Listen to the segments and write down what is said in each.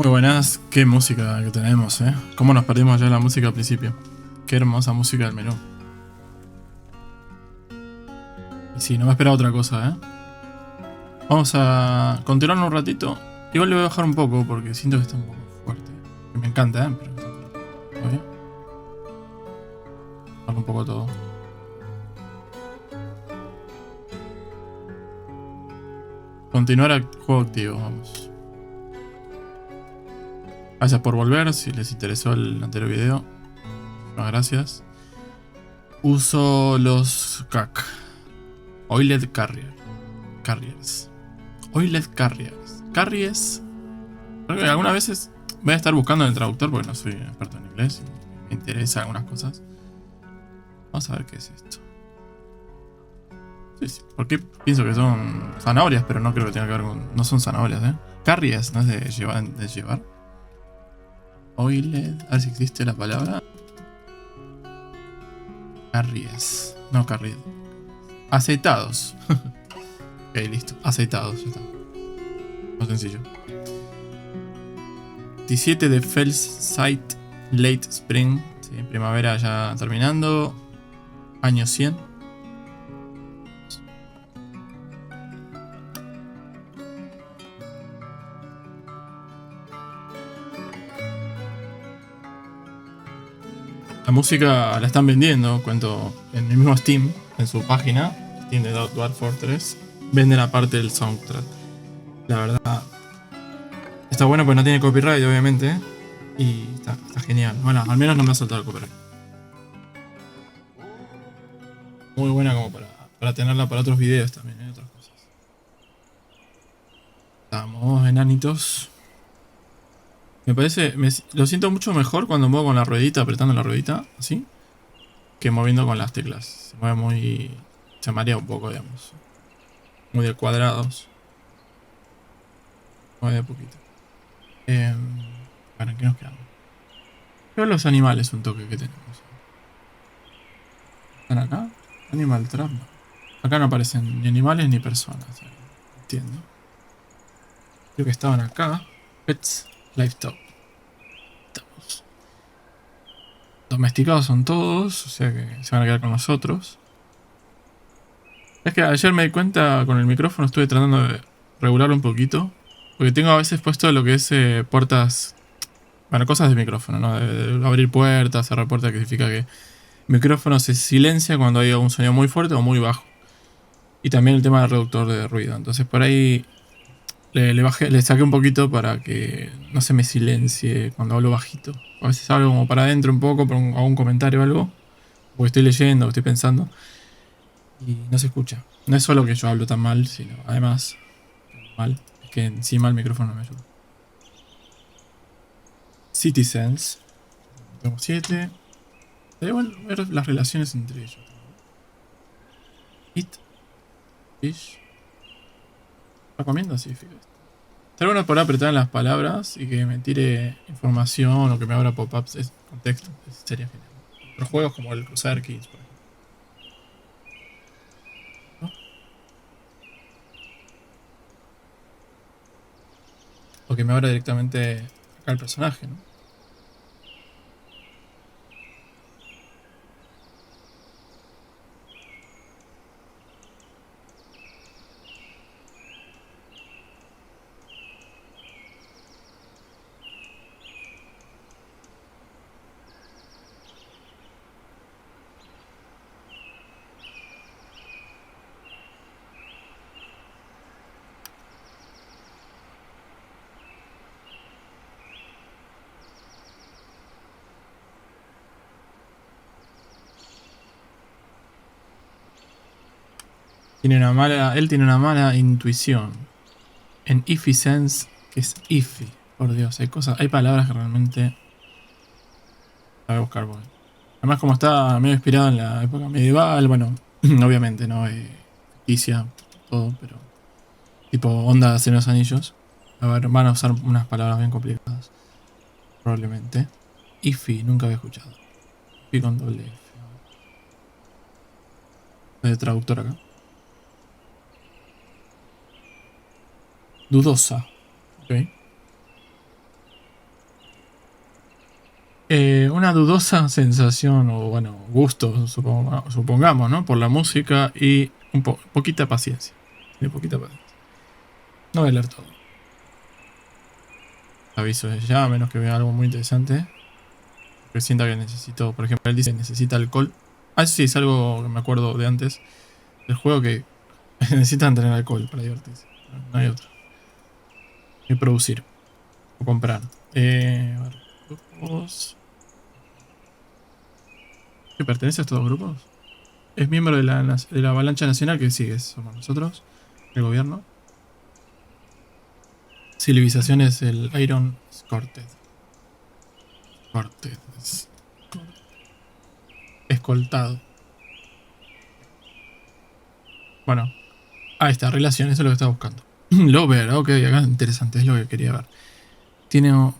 Muy buenas, qué música que tenemos, ¿eh? Cómo nos perdimos ya en la música al principio. Qué hermosa música del menú. Y sí, no me esperaba otra cosa, ¿eh? Vamos a continuar un ratito. Igual le voy a bajar un poco porque siento que está un poco fuerte. Que me encanta, ¿eh? Pero está un poco fuerte. Bajar un poco todo. Continuar juego activo, vamos. Gracias por volver, si les interesó el anterior video. Muchas gracias. Uso los CAC. Oiled Carriers. Oiled Carriers. Carriers. Creo que algunas veces voy a estar buscando en el traductor porque no soy experto en inglés. Me interesa algunas cosas. Vamos a ver qué es esto. Sí, porque pienso que son zanahorias, pero no creo que tenga que ver con... No son zanahorias, ¿eh? Carries, no es de llevar. Oiled. A ver si existe la palabra. Carries. No, carried. Aceitados. Ok, listo. Aceitados, ya está. Más sencillo. 17 de Fellsite Late Spring. Sí, primavera ya terminando. Año 100. La música la están vendiendo, cuento, en el mismo Steam, en su página, Steam de Dwarf Fortress, venden aparte del soundtrack. La verdad, está bueno porque no tiene copyright, obviamente, y está genial. Bueno, al menos no me ha soltado el copyright. Muy buena como para tenerla para otros videos también, otras cosas. Estamos enanitos. Me parece, lo siento mucho mejor cuando muevo con la ruedita, apretando la ruedita, así, que moviendo con las teclas. Se mueve muy... se marea un poco, digamos. Muy de cuadrados. Mueve de poquito. Bueno, ¿en qué nos quedamos? Pero los animales un toque que tenemos. ¿Están acá? Animal Trap. Acá no aparecen ni animales ni personas. Entiendo. Creo que estaban acá. Pets, Livestock. Estamos. Domesticados son todos, o sea que se van a quedar con nosotros. Es que ayer me di cuenta con el micrófono, estuve tratando de regularlo un poquito. Porque tengo a veces puesto lo que es puertas... Bueno, cosas de micrófono, ¿no? De abrir puertas, cerrar puertas, que significa que el micrófono se silencia cuando hay un sonido muy fuerte o muy bajo. Y también el tema del reductor de ruido. Entonces por ahí le saqué un poquito para que no se me silencie cuando hablo bajito. A veces hablo como para adentro un poco, hago un comentario o algo. Porque estoy leyendo, o estoy pensando. Y no se escucha. No es solo que yo hablo tan mal, sino además mal. Es que encima el micrófono no me ayuda. Citizens. Tengo 7. Sería bueno ver las relaciones entre ellos. Eat. Fish. ¿Está comiendo? Sí, fíjate. Estaría bueno por apretar en las palabras y que me tire información o que me abra pop-ups con texto. Sería genial. Otros juegos como el Crusader Kings, por ejemplo. ¿No? O que me abra directamente acá el personaje, ¿no? Él tiene una mala intuición. En Iffy Sense, que es Iffy. Por Dios, hay palabras que realmente... La voy a buscar, porque... Además, como está medio inspirado en la época medieval, bueno, obviamente, ¿no? Ficticia, todo, pero... Tipo onda de los anillos. A ver, van a usar unas palabras bien complicadas. Probablemente. Iffy, nunca había escuchado. Iffy con doble F. De traductor acá. Dudosa. Ok. Una dudosa sensación, o bueno, gusto, supongamos, ¿no? Por la música y poquita paciencia. Tiene poquita paciencia. No voy a leer todo. Aviso desde ya, a menos que vea algo muy interesante. Que sienta que necesito, por ejemplo, él dice que necesita alcohol. Ah, sí, es algo que me acuerdo de antes del juego, que necesitan tener alcohol para divertirse. No hay otro. Y producir o comprar. A ver, grupos. ¿Qué pertenece a estos dos grupos? Es miembro de la Avalancha Nacional, que sigue, somos nosotros, el gobierno. Civilización es el Iron Escorted. Escorted. Escoltado. Bueno, ahí está, relación, eso es lo que estaba buscando. Lover, ok, acá es interesante, es lo que quería ver. Tiene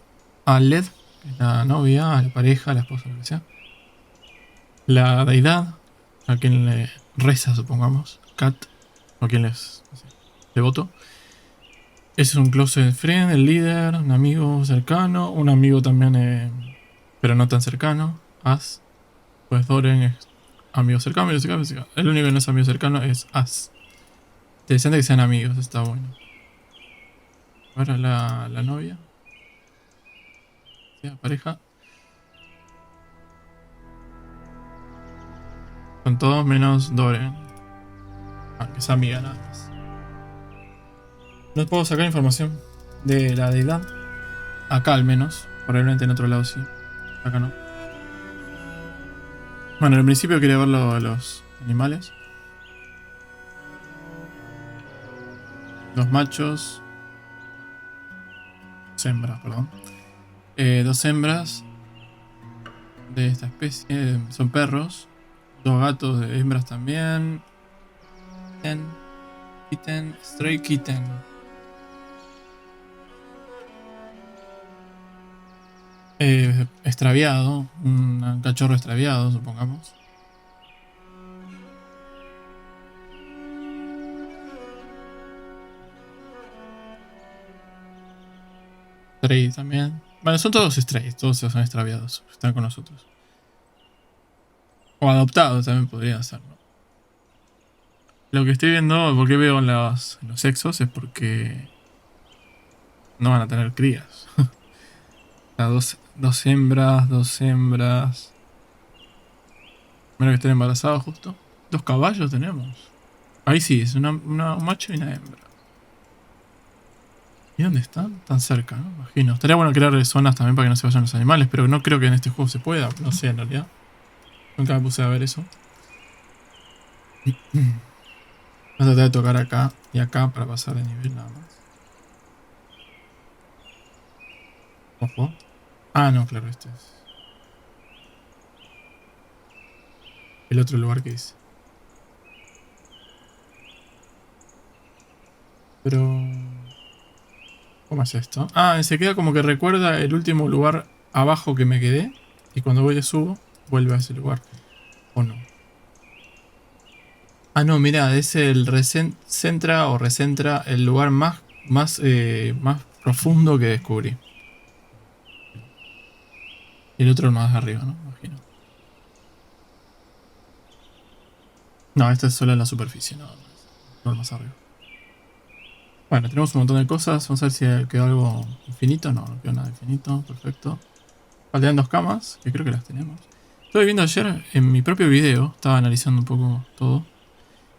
a Led, que es la novia, a la pareja, a la esposa, lo que sea. La deidad, a quien le reza, supongamos. Cat, o a quien les, no sé, devoto. Ese es un close friend, el líder, un amigo cercano, un amigo también, pero no tan cercano. As. Pues Doren es amigo cercano, amigo cercano, amigo cercano. El único que no es amigo cercano es As. Interesante que sean amigos, está bueno. Ahora la novia. Sí, la pareja. Son todos menos Doren. Aunque es amiga nada más. No puedo sacar información de la deidad. Acá al menos. Probablemente en otro lado sí. Acá no. Bueno, en principio quería verlo a los animales. Los machos. Hembras, perdón. Dos hembras de esta especie. Son perros. Dos gatos de hembras también. Kitten. Stray kitten. Extraviado. Un cachorro extraviado, supongamos. Stray también. Bueno, son todos strays. Todos son extraviados. Están con nosotros. O adoptados también podría ser, ¿no? Lo que estoy viendo, porque veo en los sexos, es porque no van a tener crías. O sea, dos hembras, dos hembras. Menos que estén embarazados justo. Dos caballos tenemos. Ahí sí, es un macho y una hembra. ¿Y dónde están? Tan cerca, ¿no? Imagino. Estaría bueno crear zonas también para que no se vayan los animales, pero no creo que en este juego se pueda. No sé, en realidad. Nunca me puse a ver eso. Voy a tratar de tocar acá y acá para pasar de nivel nada más. Ojo. Ah, no, claro, este es el otro lugar que hice. Pero... ¿cómo es esto? Ah, se queda como que recuerda el último lugar abajo que me quedé. Y cuando voy y subo, vuelve a ese lugar. ¿O no? Ah, no, mira, es el centra o recentra el lugar más profundo que descubrí. Y el otro más arriba, ¿no? Imagino. No, esta es solo en la superficie, no el más arriba. Bueno, tenemos un montón de cosas. Vamos a ver si quedó algo infinito. No, no quedó nada infinito. Perfecto. Faltan dos camas, que creo que las tenemos. Estuve viendo ayer en mi propio video, estaba analizando un poco todo.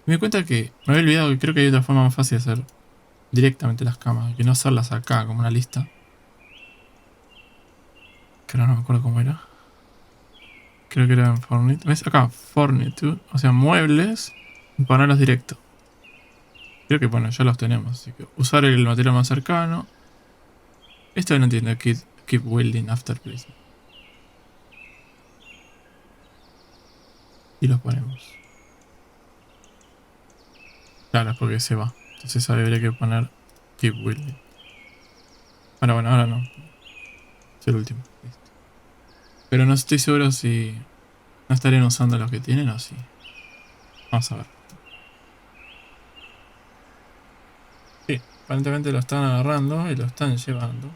Y me di cuenta que me había olvidado que creo que hay otra forma más fácil de hacer directamente las camas, que no hacerlas acá como una lista. Que ahora no me acuerdo cómo era. Creo que era en Fortnite. ¿Ves? Acá, Fortnite, o sea, muebles y ponerlos directo. Creo que bueno, ya los tenemos, así que usar el material más cercano. Esto no entiendo, keep building after placement. Y los ponemos. Claro, es porque se va. Entonces habría que poner keep building. Bueno, ahora no. Es el último. Listo. Pero no estoy seguro si no estarían usando los que tienen o si. Vamos a ver. Sí, aparentemente lo están agarrando y lo están llevando.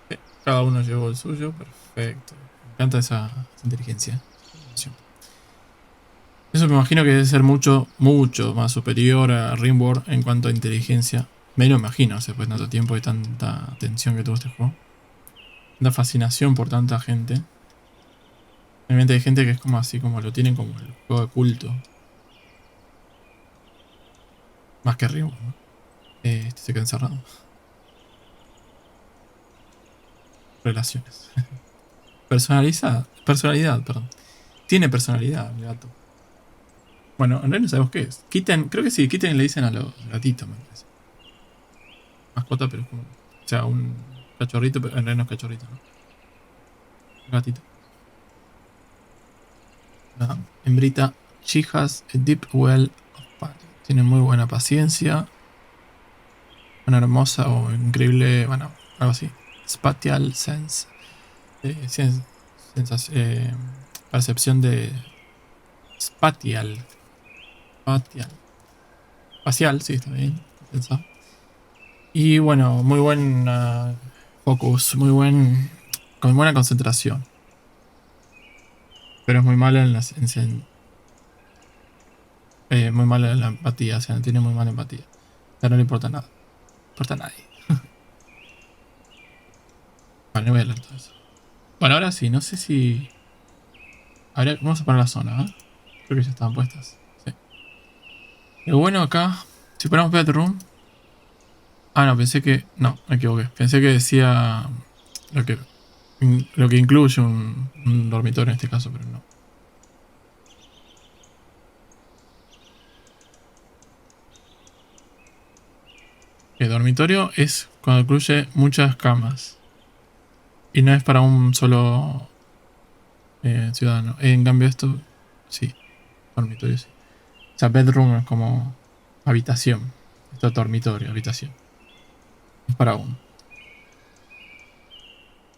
Sí, cada uno llevó el suyo, perfecto. Me encanta esa inteligencia. Eso me imagino que debe ser mucho, mucho más superior a Rimworld en cuanto a inteligencia. Me lo imagino, después de tanto tiempo y tanta atención que tuvo este juego. Tanta fascinación por tanta gente. Realmente hay gente que es como así, como lo tienen como el juego de culto. Más que Rimworld, ¿no? Este se queda encerrado. Relaciones. Personalidad, perdón. Tiene personalidad, el gato. Bueno, en realidad no sabemos qué es. Kitten, creo que sí, Kitten le dicen a los gatitos, me parece. Mascota, pero es como. O sea, un cachorrito, pero en realidad no es cachorrito, ¿no? Un gatito. La hembrita. She has a deep well of patience. Tiene muy buena paciencia. Una hermosa o increíble, bueno, algo así. Spatial sense. Eh, percepción de. Spatial. Spatial. Espacial, sí, está bien. Pensado. Y bueno, muy buen focus, con buena concentración. Pero es muy malo en muy malo en la empatía, o sea, tiene muy mala empatía. O sea, no le importa nada. No importa a nadie. Vale, no voy a leer todo eso. Bueno, ahora sí, no sé si. Vamos a poner la zona, ¿eh? Creo que ya estaban puestas. Sí. Lo bueno acá, si ponemos bedroom. Ah, no, pensé que. No, me equivoqué. Pensé que decía lo que, lo que incluye un dormitorio en este caso, pero no. El dormitorio es cuando incluye muchas camas. Y no es para un solo ciudadano. En cambio esto, sí. Dormitorio, sí. O sea, bedroom es como habitación. Esto es dormitorio, habitación. Es para uno.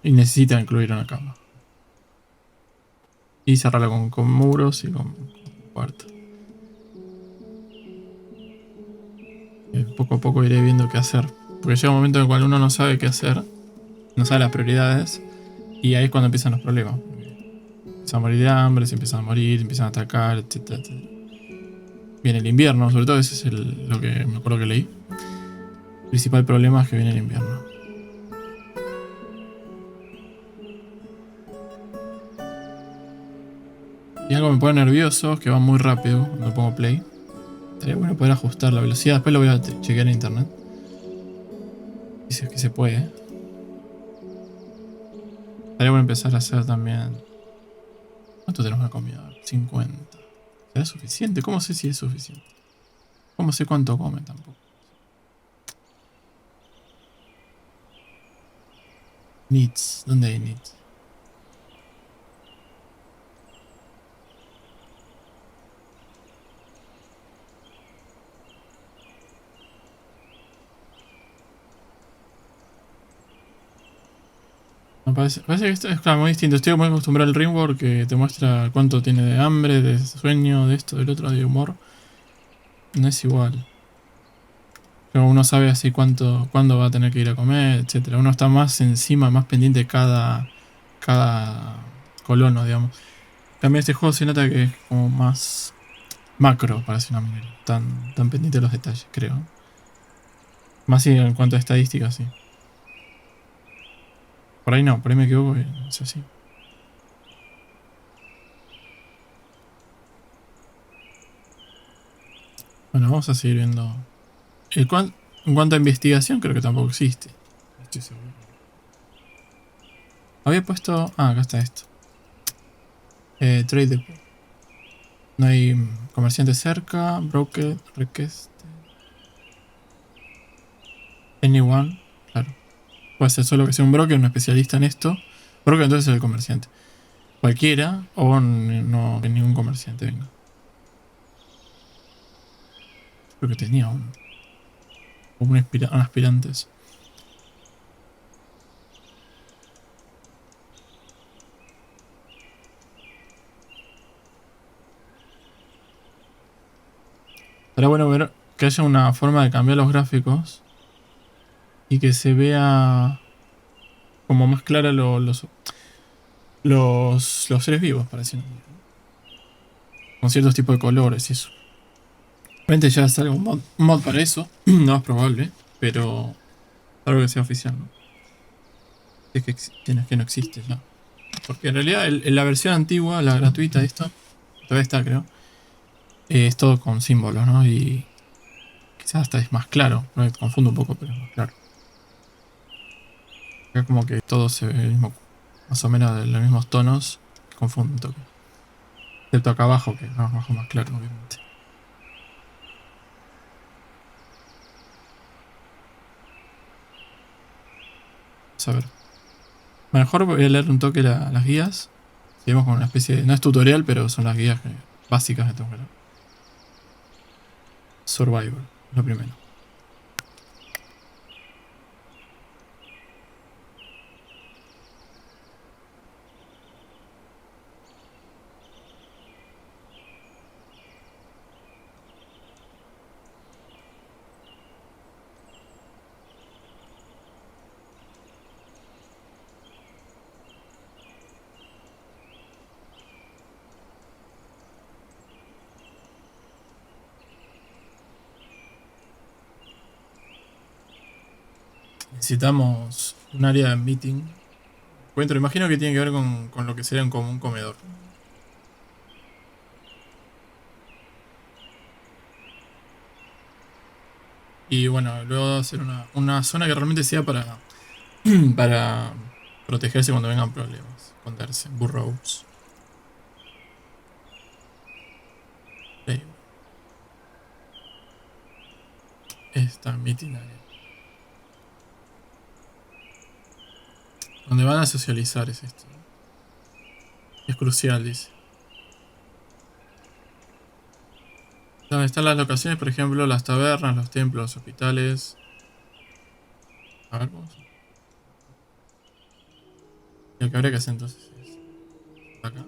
Y necesita incluir una cama. Y cerrarla con muros y con puerta. Poco a poco iré viendo qué hacer. Porque llega un momento en el cual uno no sabe qué hacer. No sabe las prioridades. Y ahí es cuando empiezan los problemas. Empiezan a morir de hambre, se empiezan a morir, empiezan a atacar, etcétera, etcétera. Viene el invierno, sobre todo ese es lo que me acuerdo que leí. El principal problema es que viene el invierno. Y algo me pone nervioso es que va muy rápido cuando pongo play. Estaría bueno poder ajustar la velocidad. Después lo voy a chequear en internet. Dice que se puede. Estaría bueno empezar a hacer también. ¿Cuánto tenemos de comida? 50. ¿Será suficiente? ¿Cómo sé si es suficiente? ¿Cómo sé cuánto come tampoco? Needs. ¿Dónde hay needs? Me parece que esto es claro, muy distinto. Estoy muy acostumbrado al Rimworld que te muestra cuánto tiene de hambre, de sueño, de esto, del otro, de humor. No es igual. Pero uno sabe así cuándo va a tener que ir a comer, etcétera. Uno está más encima, más pendiente de cada colono, digamos. También este juego se nota que es como más macro, para decir una manera. Tan pendiente de los detalles, creo. Más si en cuanto a estadísticas, sí. Por ahí no, por ahí me equivoco y es así. Bueno, vamos a seguir viendo. En cuanto a investigación, creo que tampoco existe. Estoy seguro. Había puesto. Ah, acá está esto. Trade Depot. No hay comerciante cerca. Broker, request. Anyone. Claro. Puede ser solo que sea un broker, un especialista en esto. Broker entonces es el comerciante. Cualquiera o no que ningún comerciante venga. Creo que tenía un aspirantes. Estaría bueno ver que haya una forma de cambiar los gráficos y que se vea como más clara los seres vivos, para decirlo así, ¿no? Con ciertos tipos de colores y eso. Obviamente ya sale un mod para eso, no es probable, pero algo que sea oficial, ¿no? Es que, que no existe ya. Porque en realidad en la versión antigua, la gratuita de esto, todavía está creo, es todo con símbolos, ¿no? Y quizás hasta es más claro, me confundo un poco, pero es más claro. Es como que todo se ve el mismo, más o menos de los mismos tonos, confundo un toque. Excepto acá abajo, que es más claro, obviamente. Vamos a ver. Mejor voy a leer un toque las guías. Seguimos con una especie de. No es tutorial, pero son las guías básicas de Tomb Raider. Survival, lo primero. Necesitamos un área de meeting. Encuentro, imagino que tiene que ver con lo que sería como un comedor. Y bueno, luego hacer una zona que realmente sea para protegerse cuando vengan problemas. Esconderse. Burrows. Ahí, esta meeting area. Donde van a socializar es esto. Es crucial, dice. Donde están las locaciones, por ejemplo, las tabernas, los templos, los hospitales. A ver, vamos. Lo que habría que hacer entonces es acá.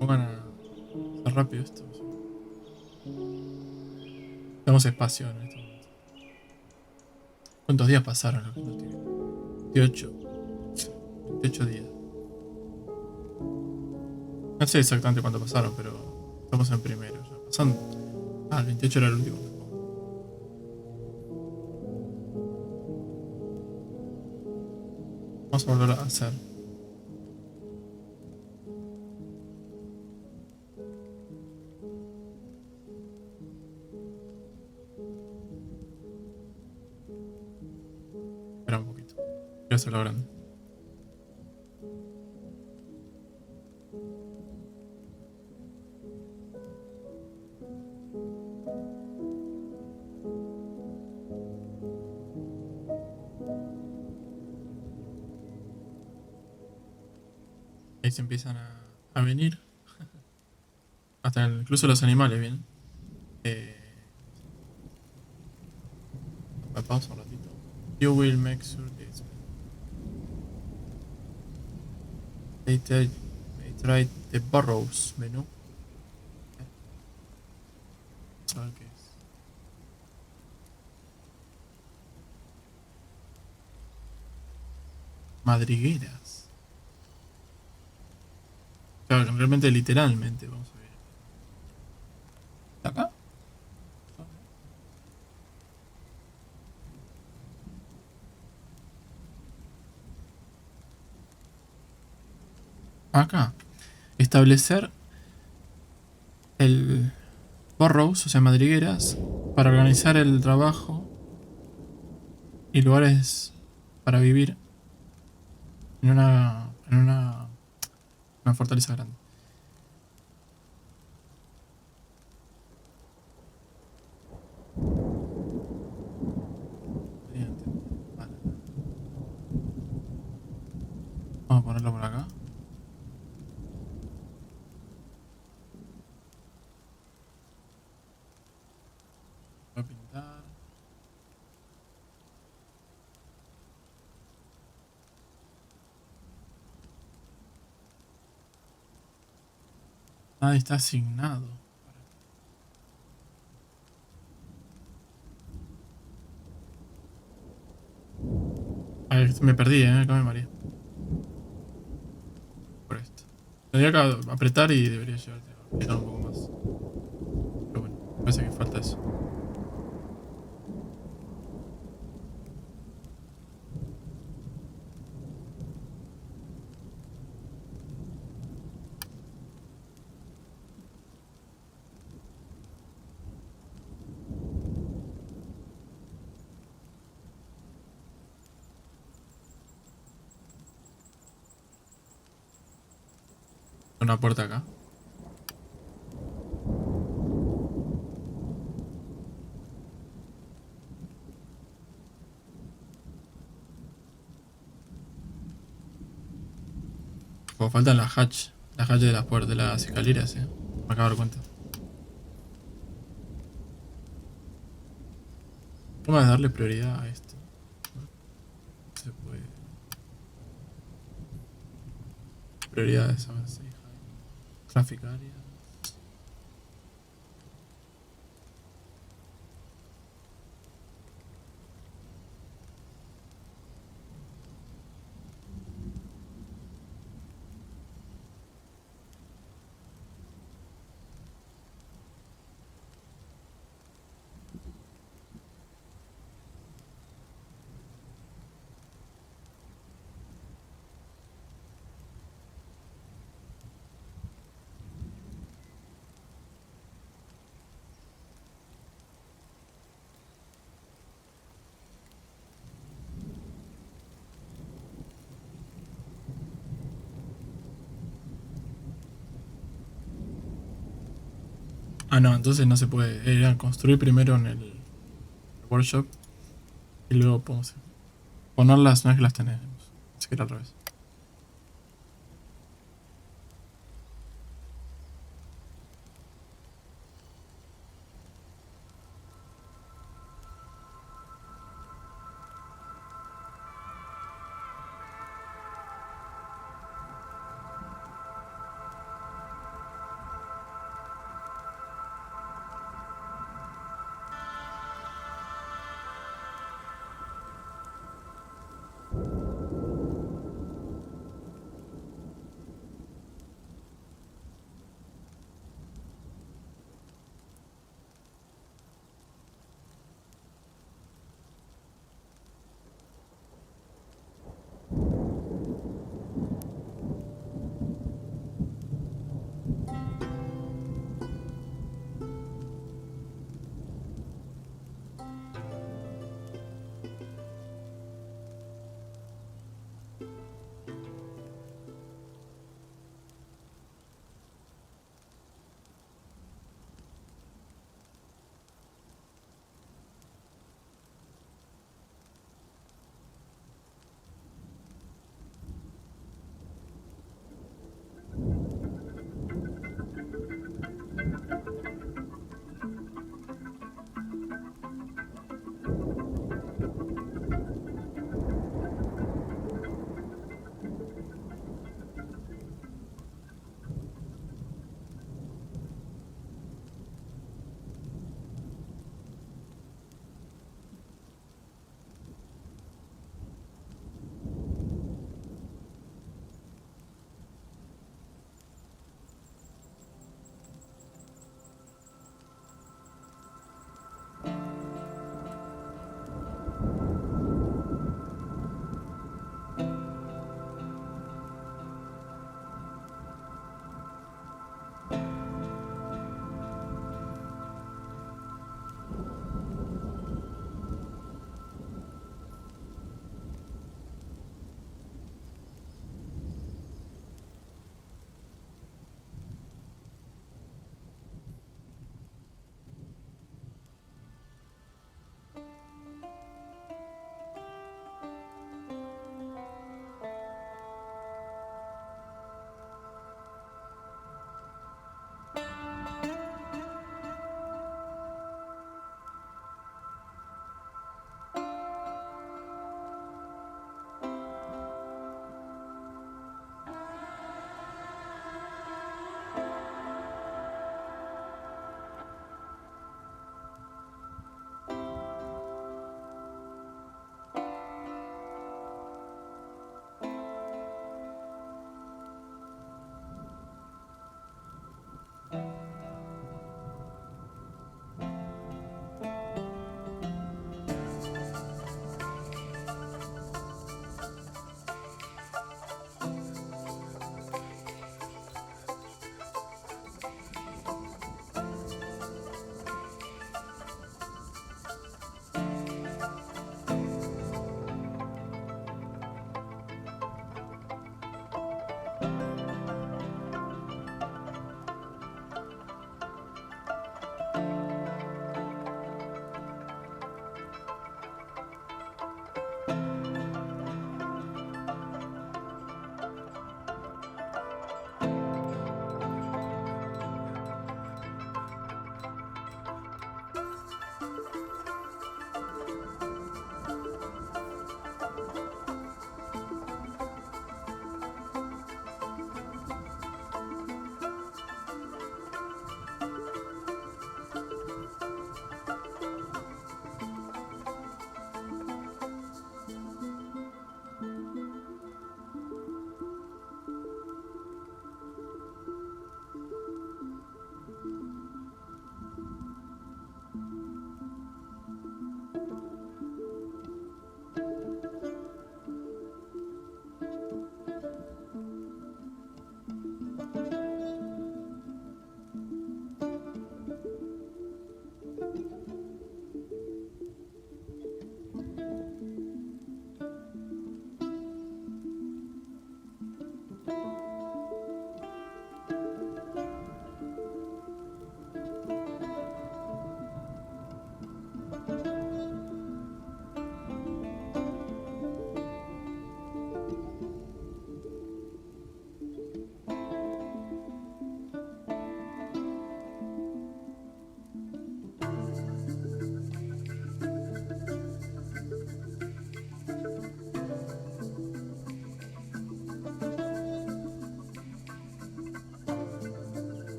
Pongan a hacer rápido esto. Tenemos espacio en este momento. ¿Cuántos días pasaron? Lo que no tiene? 28. 28 días. No sé exactamente cuánto pasaron, pero estamos en primero ya. Pasan. Ah, el 28 era el último. Vamos a volver a hacer. Espera un poquito. Quiero hacerlo grande. Ahí se empiezan a venir. Hasta incluso los animales vienen. Eh, pausa un ratito. You will make sure this. They try the burrows menú. Vamos a ver qué es. Madrigueras. Claro, realmente literalmente, vamos a ver. ¿Acá? Acá. Establecer el burrows, o sea, madrigueras, para organizar el trabajo y lugares para vivir en una fortaleza grande. Vale. Vamos a ponerlo por acá. Voy a pintar. Nadie está asignado. Ay, me perdí, acá me mareé. Por esto. Tendría que apretar y debería llevarte a apretar un poco más. Pero bueno, parece que falta eso. Una puerta acá. Como faltan las hatch de las puertas, de las escaleras, Me acabo de dar cuenta. Vamos a darle prioridad a esto. No se puede. Prioridades, avance. Traffic area. Ah, no, entonces no se puede. Era construir primero en el workshop y luego podemos ponerlas una vez que las tenemos. Así que era al revés.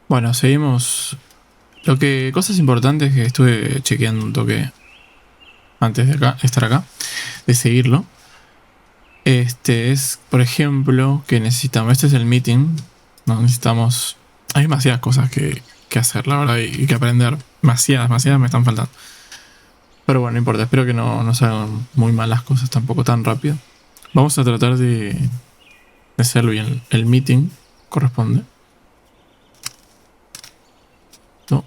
Bueno, seguimos. Cosas importantes que estuve chequeando un toque antes de estar acá, de seguirlo. Es, por ejemplo, que necesitamos. Este es el meeting. No necesitamos. Hay demasiadas cosas que hacer, la verdad, y que aprender. Demasiadas me están faltando. Pero bueno, no importa. Espero que no salgan muy malas cosas tampoco tan rápido. Vamos a tratar de hacer bien el meeting. Corresponde. No.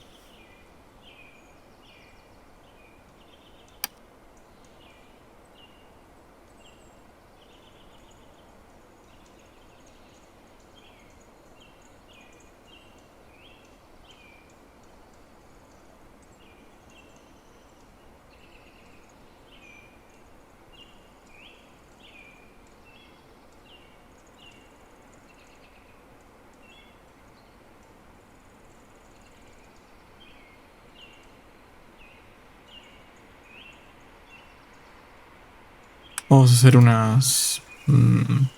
Vamos a hacer unas... creo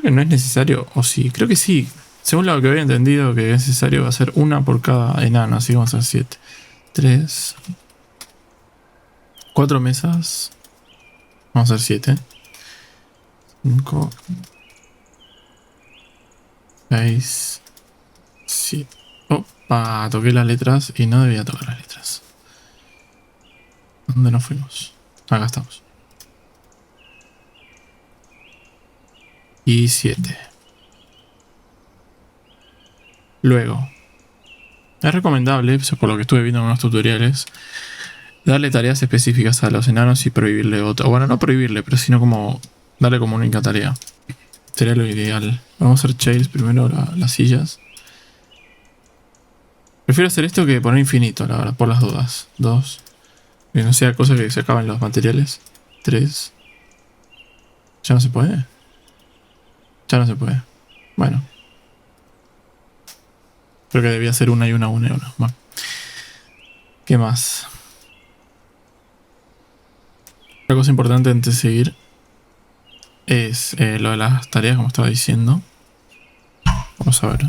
que no es necesario, o sí, creo que sí. Según lo que había entendido, que es necesario hacer una por cada enano, así vamos a hacer 7. 3, 4 mesas. Vamos a hacer 7. 5, 6, 7. Opa, toqué las letras y no debía tocar las letras. ¿Dónde nos fuimos? Acá estamos. Y 7. Luego, es recomendable, eso por lo que estuve viendo en unos tutoriales, darle tareas específicas a los enanos y prohibirle otra. Bueno, no prohibirle, pero sino como darle como única tarea. Sería lo ideal. Vamos a hacer chairs primero, las sillas. Prefiero hacer esto que poner infinito, la verdad, por las dudas. 2. Que no sea cosa que se acaben los materiales. 3. ¿Ya no se puede? Ya no se puede. Bueno. Creo que debía ser una y una. Bueno. ¿Qué más? Otra cosa importante antes de seguir es lo de las tareas, como estaba diciendo. Vamos a ver.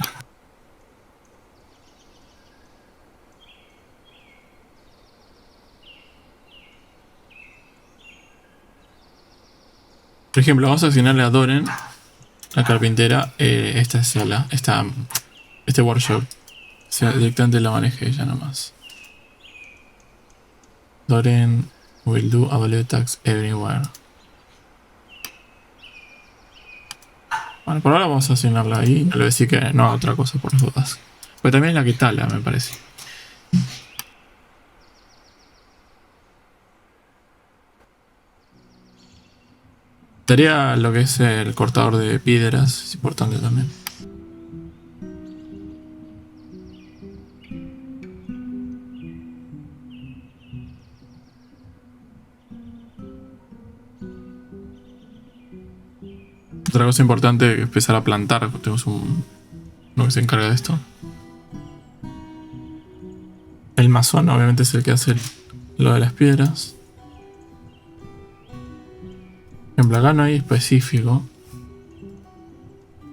Por ejemplo, vamos a asignarle a Doren, la carpintera, esta sala, este workshop. O sea, directamente la maneje ella nomás. Doren will do AW tax everywhere. Bueno, por ahora vamos a asignarla ahí. No le voy a decir que no haga otra cosa por las dudas. Pero también es la que tala, me parece. Tarea lo que es el cortador de piedras, es importante también. Otra cosa importante es empezar a plantar. Tenemos uno que se encarga de esto. El masón obviamente es el que hace lo de las piedras. En ejemplo, acá no hay específico.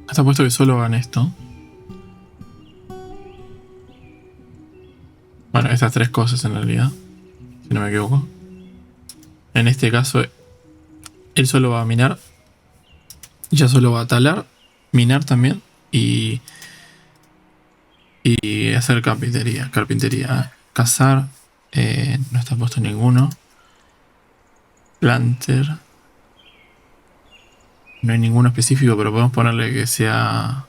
Está puesto que solo hagan esto. Bueno, estas 3 cosas en realidad, si no me equivoco. En este caso, él solo va a minar. Ella solo va a talar, minar también y hacer carpintería. Cazar, no está puesto ninguno. Planter. No hay ninguno específico, pero podemos ponerle que sea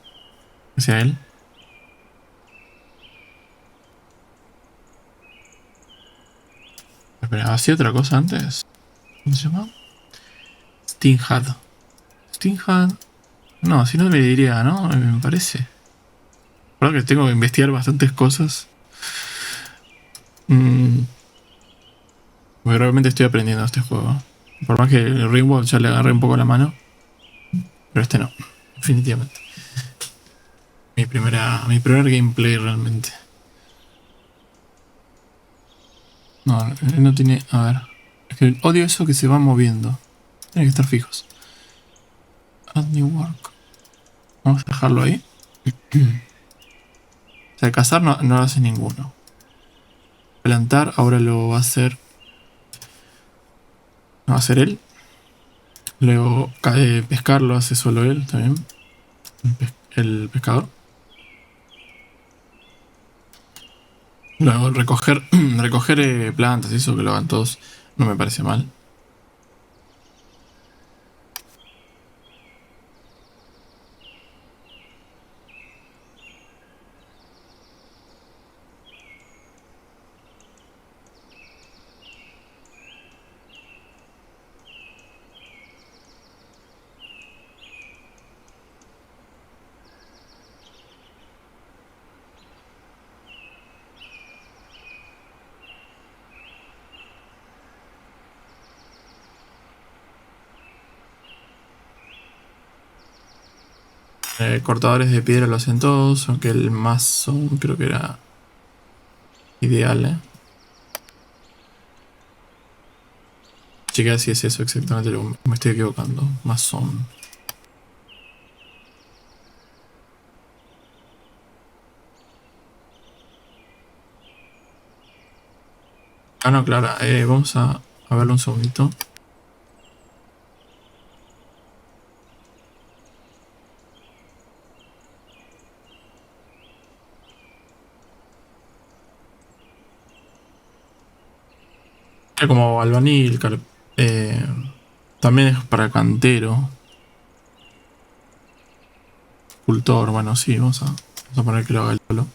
él. Espera, ¿hacía otra cosa antes? ¿Cómo se llama? Stinghad. Stinghad. No, si no me diría, ¿no? Me parece. Creo que tengo que investigar bastantes cosas. Porque realmente estoy aprendiendo este juego. Por más que el Ringworld ya le agarré un poco la mano. Pero este no, definitivamente. Mi primer gameplay realmente. No, no tiene... A ver. Es que odio eso que se va moviendo. Tiene que estar fijos. Add new work. Vamos a dejarlo ahí. O sea, cazar no lo hace ninguno. Plantar ahora lo va a hacer. No va a hacer él. Luego pescar lo hace solo él también. El pescador. Luego recoger, recoger plantas y eso que lo hagan todos no me parece mal. Cortadores de piedra lo hacen todos, aunque el mazo creo que era ideal, Chequea si es eso exactamente, me estoy equivocando. Masón. Ah, no, claro. Vamos a verlo un segundito. Como albanil, también es para cantero. Cultor, bueno, sí, vamos a poner que lo haga el solo.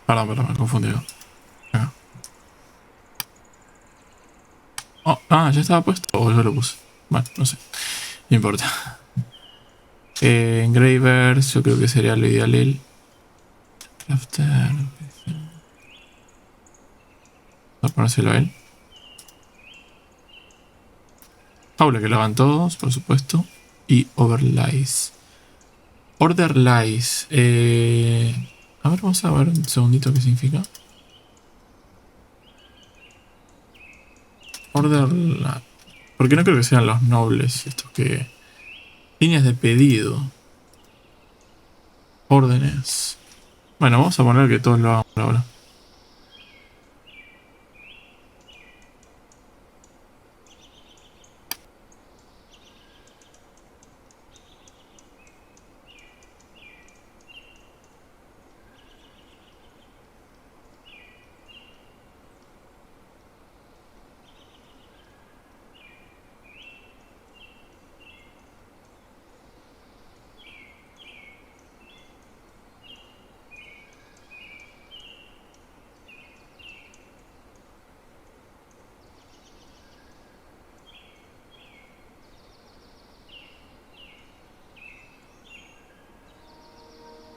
Perdón, me confundí. Acá. Oh, ya estaba puesto. O yo lo puse. Bueno, no sé. No importa. Engravers, yo creo que sería lo ideal él. Crafter. Vamos a ponérselo a él. Jaula que lo hagan todos, por supuesto. Y overlays. Order lies. A ver, vamos a ver un segundito qué significa. Order lies. Porque no creo que sean los nobles estos que... Líneas de pedido. Órdenes. Bueno, vamos a poner que todos lo hagan por ahora.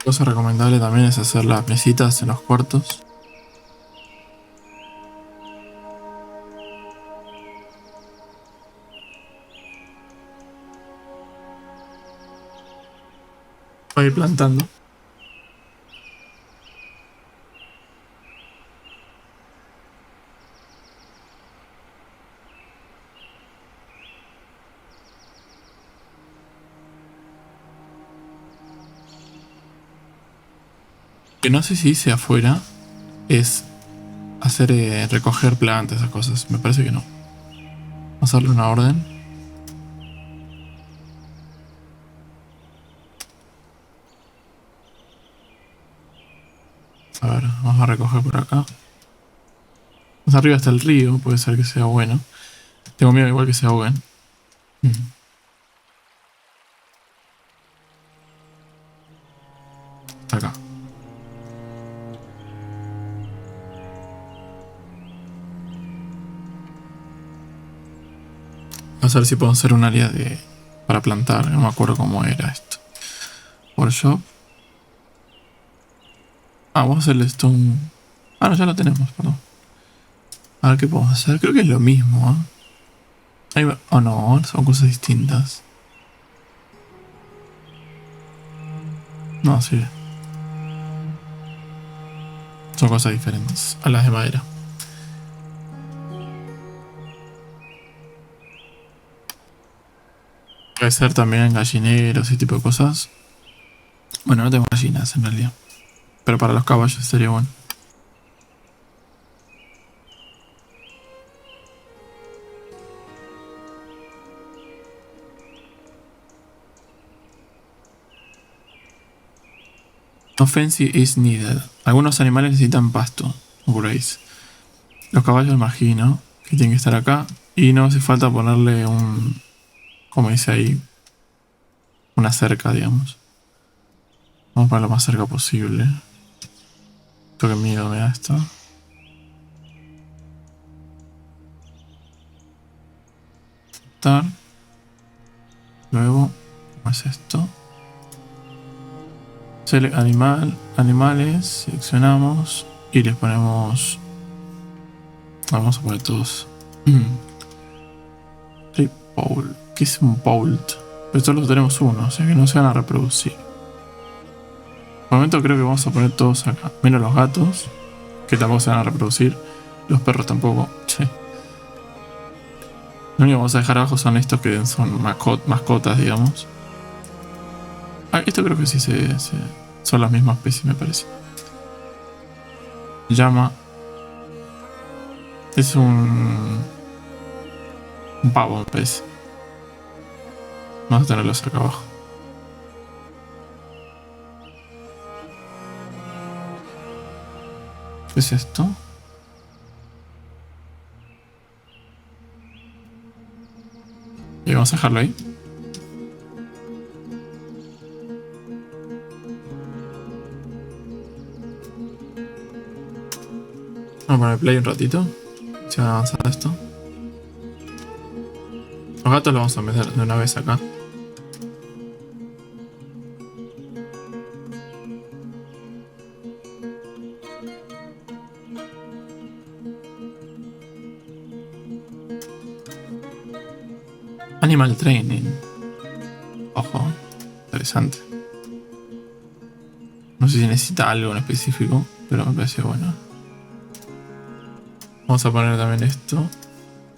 Cosa recomendable también es hacer las mesitas en los cuartos. Para ir plantando. Que no sé si hice afuera es hacer recoger plantas, esas cosas. Me parece que no. Vamos a darle una orden. A ver, vamos a recoger por acá. Más arriba está el río, puede ser que sea bueno. Tengo miedo igual que se ahoguen. Está acá. Vamos a ver si puedo hacer un área para plantar. No me acuerdo cómo era esto. Workshop. Vamos a hacer el stone. No, ya lo tenemos, perdón. A ver qué podemos hacer. Creo que es lo mismo, Ahí va. Oh no, son cosas distintas. No, sí. Son cosas diferentes a las de madera. Puede ser también gallineros, ese tipo de cosas. Bueno, no tengo gallinas en realidad. Pero para los caballos sería bueno. No fancy is needed. Algunos animales necesitan pasto o graze. Los caballos imagino que tienen que estar acá. Y no hace falta ponerle un... como dice ahí. Una cerca, digamos. Vamos a poner lo más cerca posible. Esto que miedo me da esto. Aceptar. Luego, ¿cómo es esto? Animales, seleccionamos y les ponemos. Vamos a poner todos. Trip pole. ¿Qué es un poult? Pero solo tenemos uno, o sea que no se van a reproducir. Por el momento creo que vamos a poner todos acá. Menos los gatos, que tampoco se van a reproducir. Los perros tampoco. Che. Lo único que vamos a dejar abajo son estos que son mascotas, digamos. Ah, esto creo que sí son las mismas especies, me parece. Llama. Es un pavo, me parece. Vamos a tenerlos acá abajo. ¿Qué es esto? Y vamos a dejarlo ahí. Vamos a poner play un ratito. Si van avanzando esto. Los gatos los vamos a meter de una vez acá. Animal training. Ojo, interesante. No sé si necesita algo en específico, pero me parece bueno. Vamos a poner también esto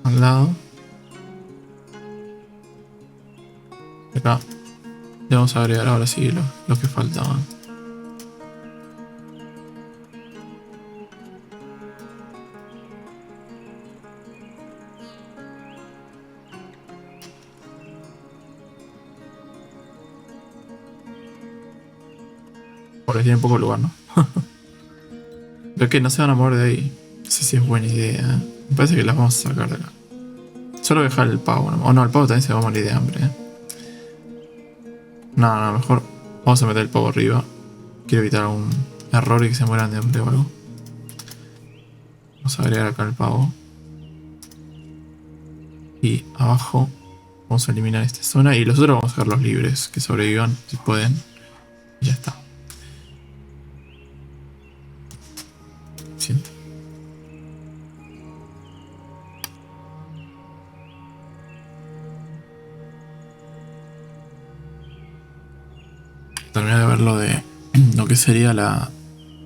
al lado. Acá le vamos a agregar ahora sí lo que faltaban. Porque tiene poco lugar, ¿no? Pero que no se van a mover de ahí. No sé si es buena idea. Me parece que las vamos a sacar de acá. Solo dejar el pavo, ¿no? O no, el pavo también se va a morir de hambre. No, mejor vamos a meter el pavo arriba. Quiero evitar algún error y que se mueran de hambre o algo. Vamos a agregar acá el pavo. Y abajo vamos a eliminar esta zona. Y los otros vamos a dejarlos libres, que sobrevivan si pueden. Y ya está. Siento. Terminé de ver lo de lo que sería la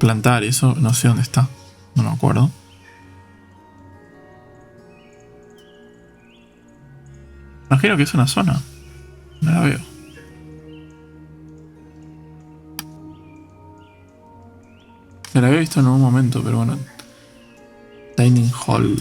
plantar y eso, no sé dónde está. No me acuerdo. Imagino que es una zona. No la veo. Se la había visto en algún momento, pero bueno. Dining Hall.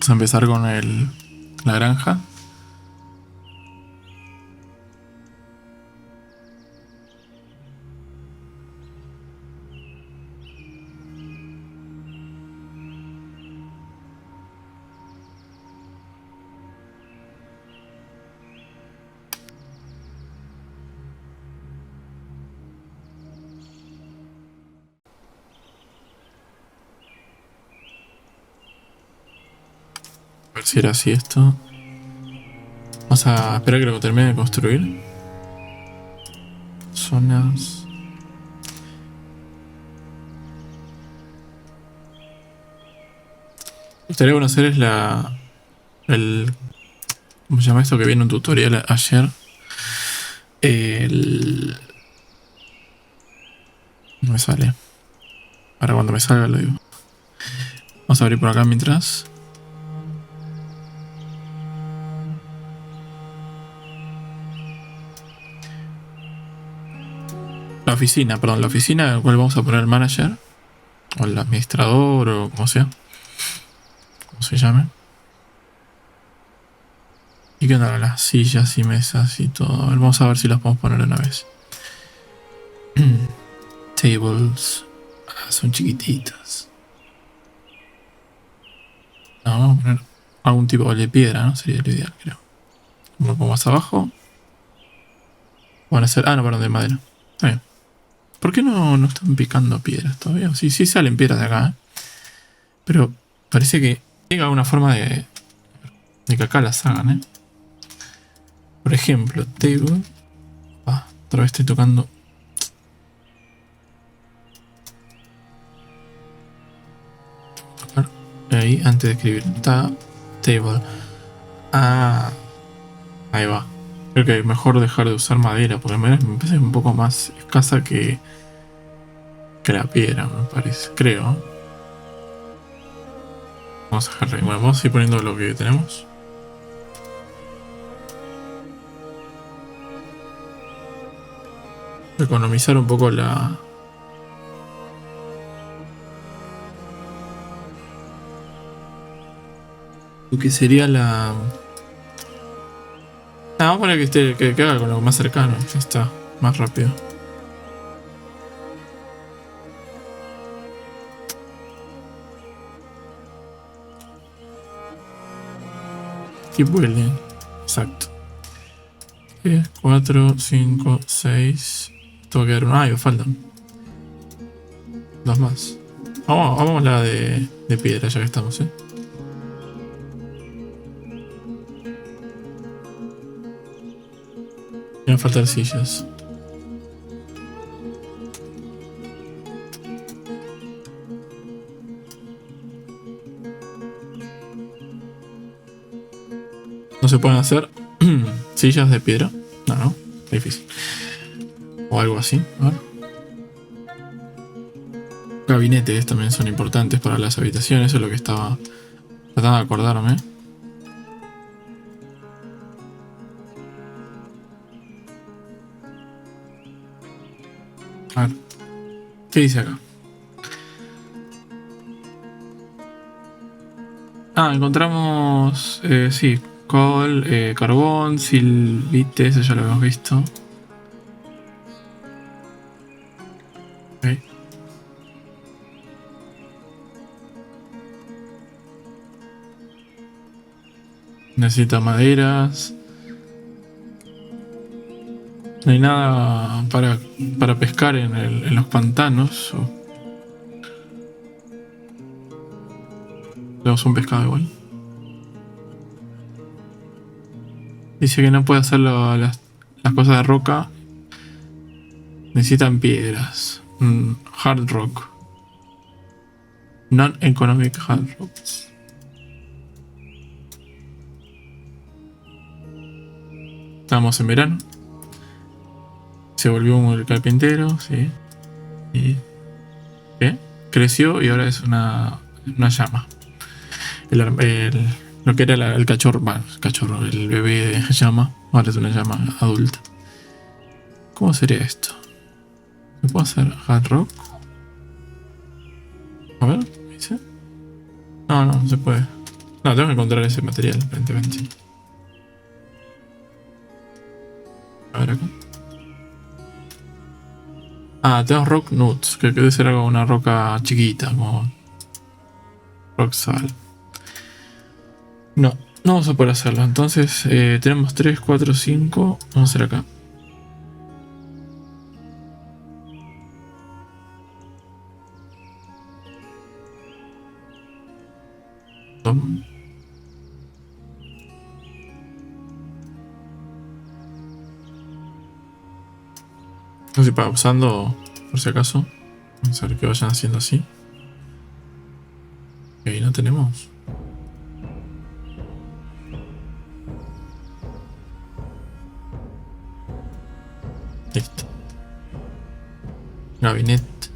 Vamos a empezar con la granja. A ver si era así esto. Vamos a esperar que lo termine de construir. Zonas. Lo que estaría bueno hacer es ¿cómo se llama esto que viene en un tutorial ayer? No me sale. Ahora cuando me salga lo digo. Vamos a abrir por acá mientras. La oficina en la cual vamos a poner el manager. O el administrador o como sea. Como se llame. Y que onda las sillas y mesas y todo. A ver, vamos a ver si las podemos poner una vez. Tables. Son chiquititas. No, vamos a poner algún tipo de piedra, ¿no? Sería lo ideal, creo. Lo pongo más abajo. Van a ser. Ah, no, perdón, de madera. Está bien. ¿Por qué no están picando piedras todavía? Sí, sí salen piedras de acá, ¿eh? Pero parece que llega una forma de que acá las hagan, ¿eh? Por ejemplo, table. Ah, otra vez estoy tocando. Tocar ahí antes de escribir. Table. Ah, ahí va. Creo que es mejor dejar de usar madera, porque me parece un poco más escasa que la piedra, me parece. Creo. Vamos a dejarle. Bueno, vamos a ir poniendo lo que tenemos. Economizar un poco lo que sería la. Vamos a poner que haga con lo más cercano. Ya está. Más rápido. Keep building. Exacto. 3, 4, 5, 6. Tengo que dar una. Me faltan. Dos más. Vamos a la de piedra, ya que estamos, ¿eh? Me van a faltar sillas. No se pueden hacer sillas de piedra. No, difícil. O algo así. A ver. Gabinetes también son importantes para las habitaciones. Eso es lo que estaba tratando de acordarme. A ver. ¿Qué dice acá? Ah, encontramos. Sí. Coal, carbón, silvite. Eso ya lo hemos visto. Okay. Necesita maderas. No hay nada para pescar en los pantanos. Tenemos un pescado igual. Dice que no puede hacer las cosas de roca. Necesitan piedras. Hard rock. Non-economic hard rocks. Estamos en verano. Se volvió el carpintero, sí. Y ¿qué? Creció y ahora es una llama. Lo que era el cachorro, el bebé de llama, ahora es una llama adulta. ¿Cómo sería esto? ¿Se puede hacer hard rock? A ver, ¿dice? No se puede. No, tengo que encontrar ese material, aparentemente. A ver acá. Ah, tengo Rock Nuts, que debe ser algo, una roca chiquita, como Rock Sal. No, no vamos a poder hacerlo. Entonces, tenemos 3, 4, 5. Vamos a hacer acá. Tom. No sé, pausando por si acaso. Vamos a ver que vayan haciendo así. Ok, no tenemos. Listo. Gabinete.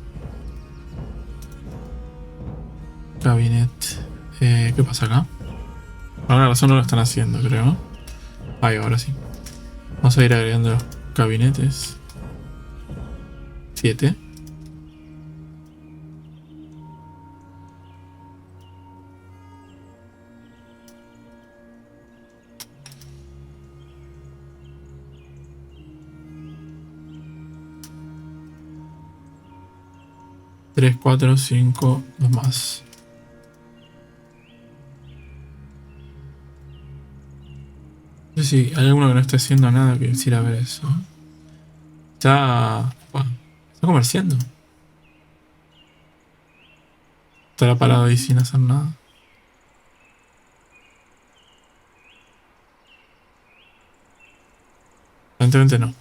Gabinete. ¿Qué pasa acá? Por alguna razón no lo están haciendo, creo. Ahí, ahora sí. Vamos a ir agregando los gabinetes. 7. 3, 4, 5, 2 más. No sé si hay alguno que no esté haciendo nada que quisiera ver eso. Está. Bueno, está comerciando. Estará parado ahí sin hacer nada. Evidentemente no.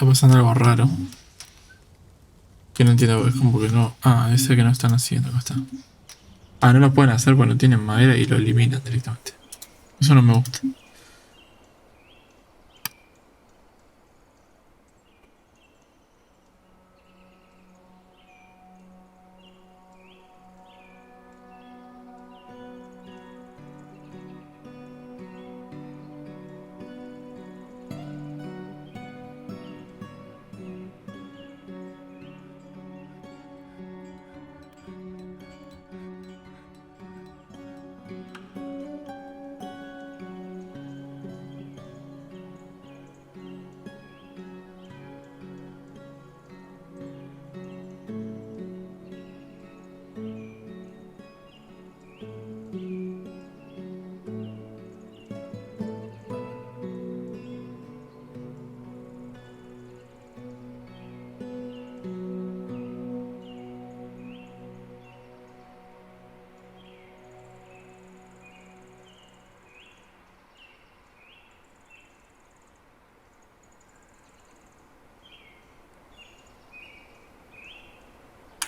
Está pasando algo raro. Que no entiendo, es como que no. Ah, ese que no están haciendo, acá está. Ah, no lo pueden hacer porque no tienen madera y lo eliminan directamente. Eso no me gusta.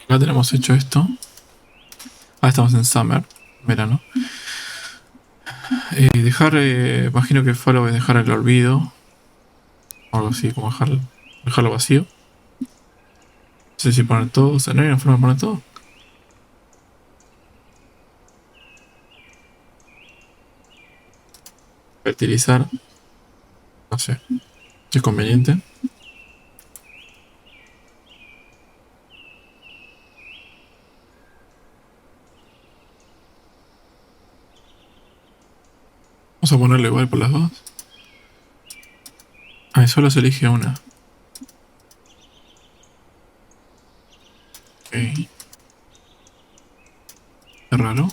Acá tenemos hecho esto. Ah, estamos en summer, verano. Dejar, imagino que follow es dejar el olvido. O algo así, como dejarlo vacío. No sé si poner todo, o sea, no hay una forma de poner todo. Fertilizar, no sé, es conveniente. Vamos a ponerlo igual por las dos. Ah, solo se elige una. Ok. Qué raro.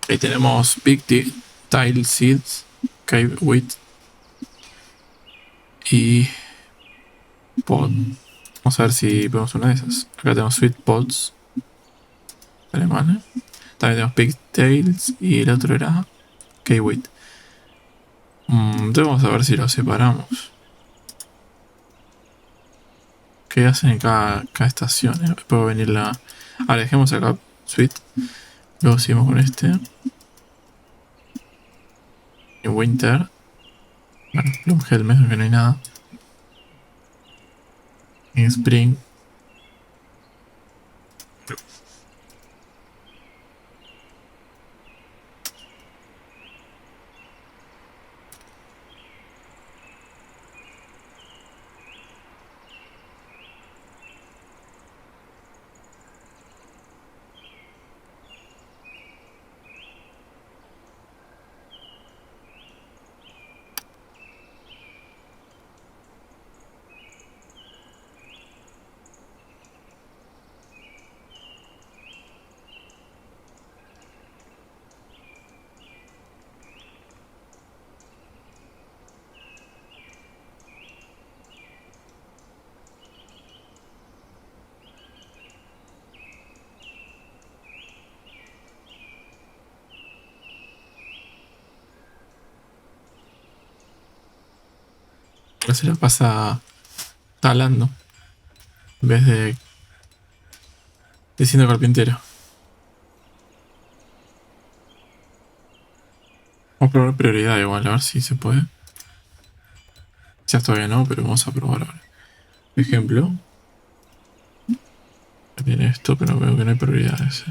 Ahí tenemos Tile Seeds, Cave Wheat y Pod. Vamos a ver si vemos una de esas. Acá tenemos Sweet Pods alemanes. También tenemos Pigtails y el otro era Cave Wheat. Entonces vamos a ver si los separamos. ¿Qué hacen en cada estación? Puede venir la. Ahora dejemos acá Sweet. Luego seguimos con este. Y Winter. Bueno, Bloomhelmet, que no hay nada. En Spring. Ahora se la pasa talando. En vez de siendo carpintero. Vamos a probar prioridad igual, a ver si se puede. Ya todavía no, pero vamos a probar ahora. Por ejemplo, tiene esto, pero veo que no hay prioridades.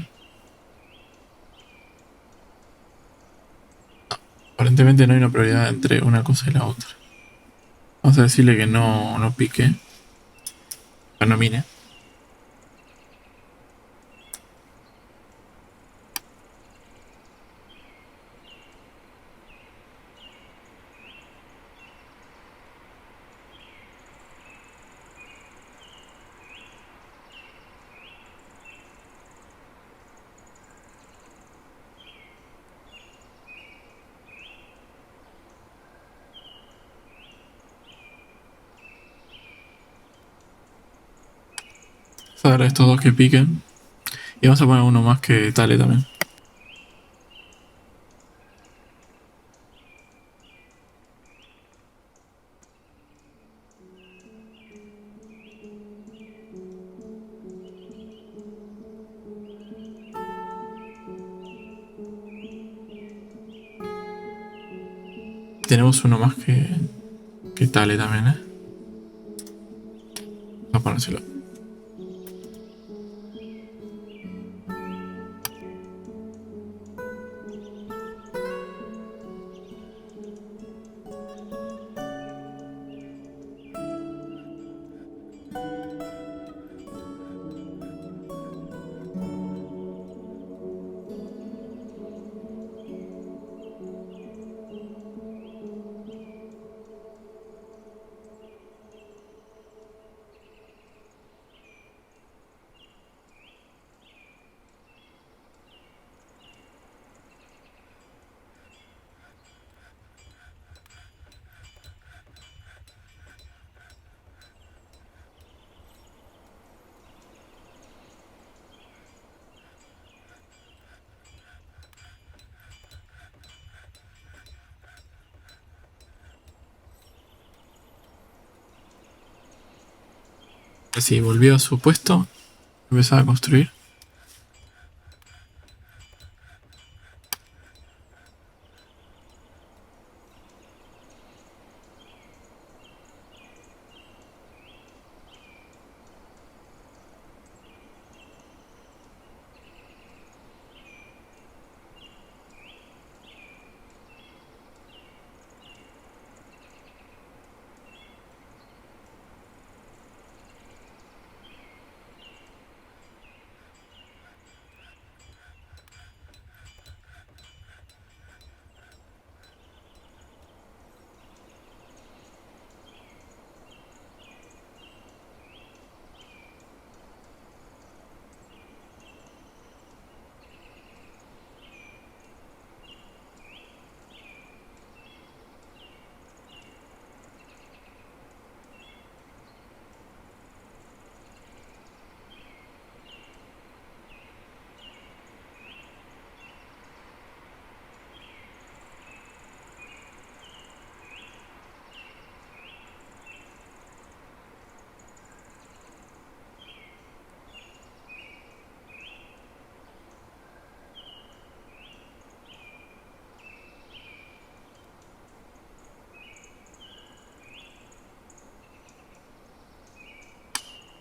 Aparentemente no hay una prioridad entre una cosa y la otra. Vamos a decirle que no pique. Que no mine. Vamos a dar a estos dos que piquen. Y vamos a poner uno más que tale también. Tenemos uno más que tale también, ¿eh? Vamos a ponérselo. Así, volvió a su puesto. Empezaba a construir.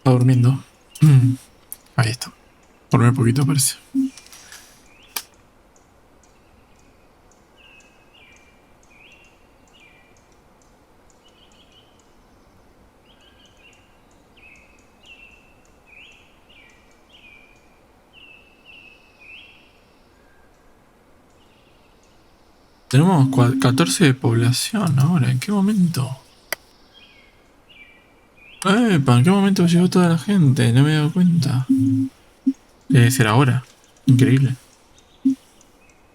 Está durmiendo. Ahí está. Dormir un poquito parece. Tenemos 14 de población ahora. ¿En qué momento? Epa, ¿en qué momento llegó toda la gente? No me he dado cuenta. Debe ser ahora. Increíble.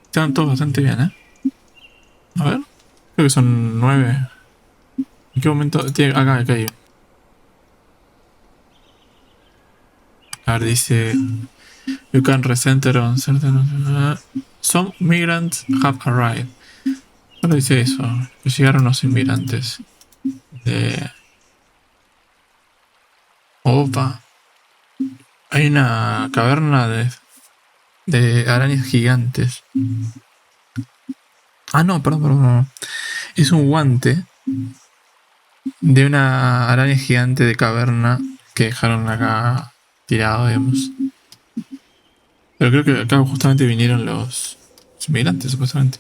Están todos bastante bien, ¿eh? A ver. Creo que son 9. ¿En qué momento? Acá hay. A ver, dice... You can recenter on certain... Some migrants have arrived. Solo dice eso. Que llegaron los inmigrantes. De... Opa. Hay una caverna de arañas gigantes. Ah, no, perdón. Es un guante de una araña gigante de caverna que dejaron acá tirado, digamos. Pero creo que acá justamente vinieron los inmigrantes, supuestamente.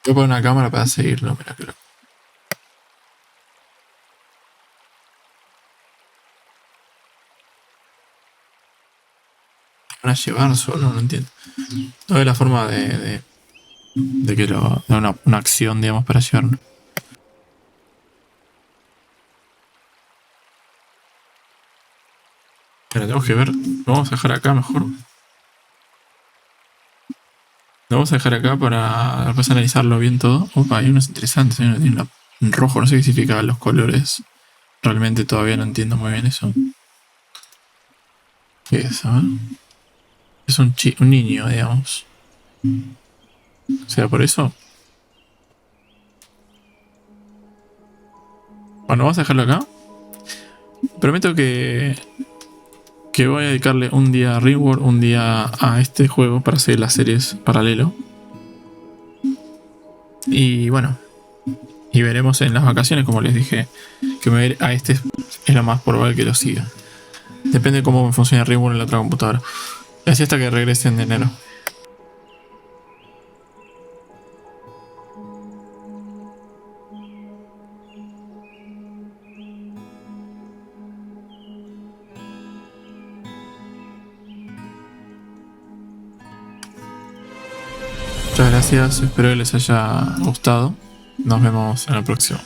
Voy a poner una cámara para seguirlo, mira que loco. ¿Van a llevar solo? No entiendo. No hay la forma de que lo. De una acción, digamos, para llevarlo. Pero tenemos que ver. Lo vamos a dejar acá mejor. Lo vamos a dejar acá para después analizarlo bien todo. Opa, hay unos interesantes. Hay uno que tiene un rojo, no sé qué significa los colores. Realmente todavía no entiendo muy bien eso. ¿Qué es? A ver. Es un niño, digamos. ¿Será por eso? Bueno, vamos a dejarlo acá. Prometo que voy a dedicarle un día a Ringworld, un día a este juego para seguir las series paralelo. Y bueno, y veremos en las vacaciones, como les dije, que me voy a este es lo más probable que lo siga. Depende de cómo funcione Ringworld en la otra computadora. Y así hasta que regresen de enero. Muchas gracias, espero que les haya gustado. Nos vemos en el próximo.